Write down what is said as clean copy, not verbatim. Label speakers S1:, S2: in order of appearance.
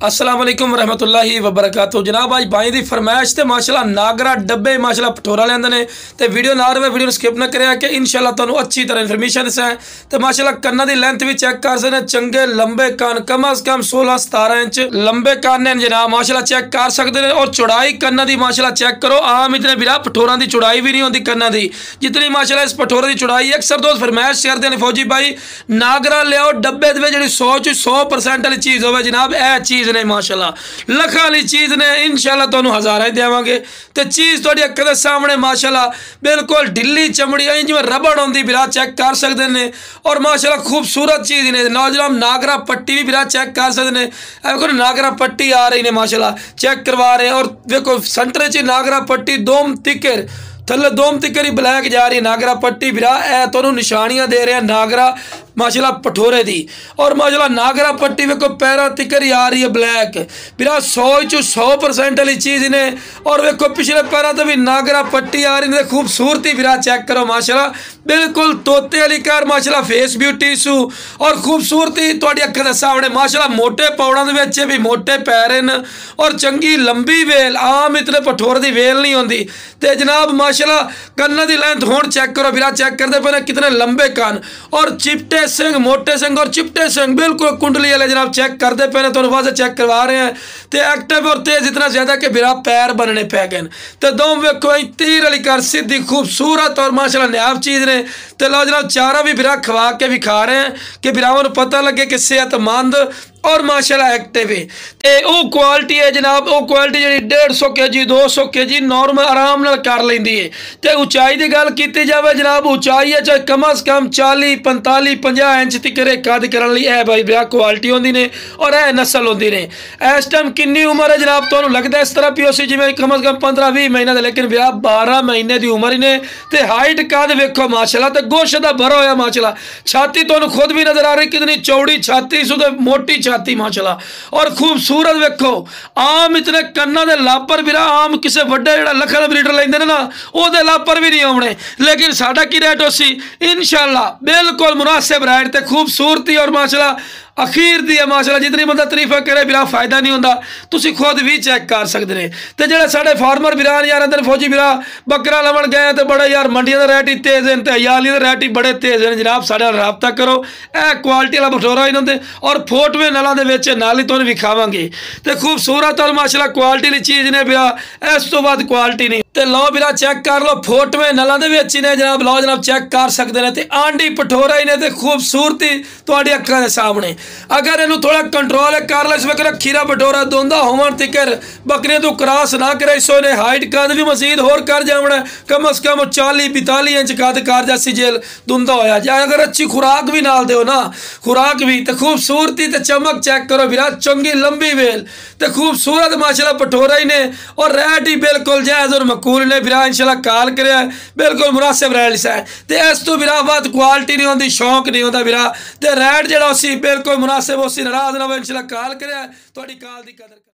S1: अस्सलाम वालेकुम रहमतुल्लाहि व बरकातुहू। जनाब आज भाई की फरमाइश ते माशाल्लाह नागरा डब्बे माशाल्लाह पठोरा लेंदे ने ते वीडियो नाल में वीडियो स्किप ना करें कि इंशाल्लाह तुहानू अच्छी तरह इन्फॉर्मेशन दसां ते माशाल्लाह कन्ना दी लेंथ भी चेक कर सकते हैं। चंगे लंबे कान कम अज कम 16-17 इंच लंबे कान ने जनाब माशाल्लाह चेक कर सकते हैं। और चौड़ाई कन्ना दी माशाल्लाह चेक करो। आम इतने बिरा पठोरा की चौड़ाई भी नहीं होती कन्ना दी जितनी माशाल्लाह इस पठोरे की चौड़ाई। अक्सर दोस्त फरमाइश करते हैं फौजी भाई नागरा लियाओ डब्बे दे जी 100% वाली चीज़ हो जनाब यह चीज़ ने माशाल्लाह लखा वाली चीज़ ने इंशाल्लाह तुहानू हज़ारा ही देवांगे तो चीज़ तुहाडी अक्खां दे सामने माशाल्लाह बिल्कुल ढिली चमड़ी आई जिवें रबड़ होंदी बिरा चेक कर सकते हैं। और माशाल्लाह खूबसूरत चीज़ ने नौजवान नागरा पट्टी भी बिरा चेक कर सकते हैं। देखो नागरा पट्टी आ रही ने माशाल्लाह चेक करवा रहे हैं। और देखो सेंटर च नागरा पट्टी दोम तिकर थले दोम तिकर ही ब्लैक जा रही है नागरा पट्टी बिरा ए तुहानू निशानियां दे रहे हैं नागरा माशाल्लाह पठोरे दी। और माशाल्लाह नागरा पट्टी वेखो पैरा तिकर ही आ रही है ब्लैक बिरा 100% वाली चीज़ ने। और वेखो पिछले पैरों तो भी नागरा पट्टी आ रही है खूबसूरती बिरा चेक करो माशाल्लाह बिल्कुल तोते वाली कार माशाल्लाह फेस ब्यूटी सू और खूबसूरती तुहाडी अक्खां दे सामने माशाल्लाह मोटे पौड़ां दे विच भी मोटे पैर न और चंगी लंबी वेल आम इतने पठोर दी वेल नहीं होंदी ते जनाब माशाल्लाह कन्ना दी लेंथ हुण चेक करो बिरा चेक करते पे कितने लंबे कान और चिपटे सिंह मोटे सिंह और चिपटे सिंह बिल्कुल कुंडली वाले जनाब चेक करते पे तो वाजे चेक करवा रहे हैं तो एक्टिव और तेज इतना ज्यादा कि बिरा पैर बनने पै गए तो दोम वेखो तीर वाली कार सीधी खूबसूरत और माशाल्लाह नायाब चीज़ ने। तो लो जनाब चारा भी बिरा खवा के भी खा रहे हैं कि बिरावां नूं पता लगे कि सेहतमंद और माशाल्लाह एक्टिव है ते वो क्वालिटी है जनाब। वो क्वालिटी जी 150 kg 200 kg नॉर्मल आराम नाल कर लेंदी है। तो उचाई की गल की जाए जनाब उचाई है चाहे कम अज कम 40 45 50 इंच तक कद करने लई है भाई बिरा क्वालिटी होंदी ने और यह नस्ल होंदी ने। इस टाइम कितनी उम्र है जनाब तुहानू लगता है इस तरह पीओसी जिवें कम अज कम 15-20 महीने लेकिन बिरा 12 महीने की उम्र ही ने। तो हाइट कद वेखो माशाल्लाह तो गोश का भरा होया माशाल्लाह छाती तुहानू खुद भी नजर आ रही कितनी चौड़ी छाती सु मोटी छाती माशाल्लाह और खूबसूरत वेखो। आम इतने कन्ना दे लापर बिरा आम किसी वड्डे जिहड़ा लखां ब्रीडर लैंदे ने ना ओहदे लापर भी नहीं आने लेकिन साडा की रेट होसी इंशाल्लाह बिल्कुल मुनासिब रेट ते खूबसूरती और माशाल्लाह अखीर दी है माशाल्लाह जितनी बंदा तरीफा करे बिरा फायदा नहीं होंदा तुसी खुद भी चेक कर सकते हैं। तो जो साढ़े फार्मर बिरा यार अंदर फौजी बिरा बकरा लवन गए तो बड़े यार मंडियों का रेट ही तेज हैं तो हयालियों का रेट ही बड़े तेज हैं जनाब साढ़े रबता करो यह क्वालिटी वाला पठोरा ही होंगे और फोटोवें नलों के नाल ही तुहानू विखावांगे। तो खूबसूरत और माशाल्लाह क्वालिटी वाली चीज़ ने बिरा इस तो बाद क्वालिटी नहीं। तो लो बिरा चेक कर लो फोटोवें नलों के ही ने जनाब लो जनाब चेक कर सकते हैं। तो आंडी पठोरा ही ने तो खूबसूरती तुहाडी अक्खां दे सामने अगर इनू थोड़ा कंट्रोल कर लो इस वक्त खीरा पठोरा दोंदा होवन तिकर बकरियां तो क्रॉस ना करे सो ने हाइट कद भी मजीद होर कर जावना कम अज कम 40-42 इंच कद कर जासी जेल दुंदा होया जाए अगर अच्छी खुराक भी नाल दो ना खुराक भी तो खूबसूरती तो चमक चेक करो बिरा चंगी लंबी वेल तो खूबसूरत माशाल्लाह पठोरा ही ने और रेट ही बिल्कुल जायज़ और मकूल ने बिरा इंशाल्लाह काल करे बिल्कुल मुनासिब रेट है। तो इस तो बिरा बात क्वालिटी नहीं होंदी शौक नहीं होता बिरा तो रेट जो बिल्कुल मुनासिब उसी नाराज ना हो इंशाल्लाह काल करे थोड़ी काल की कदर।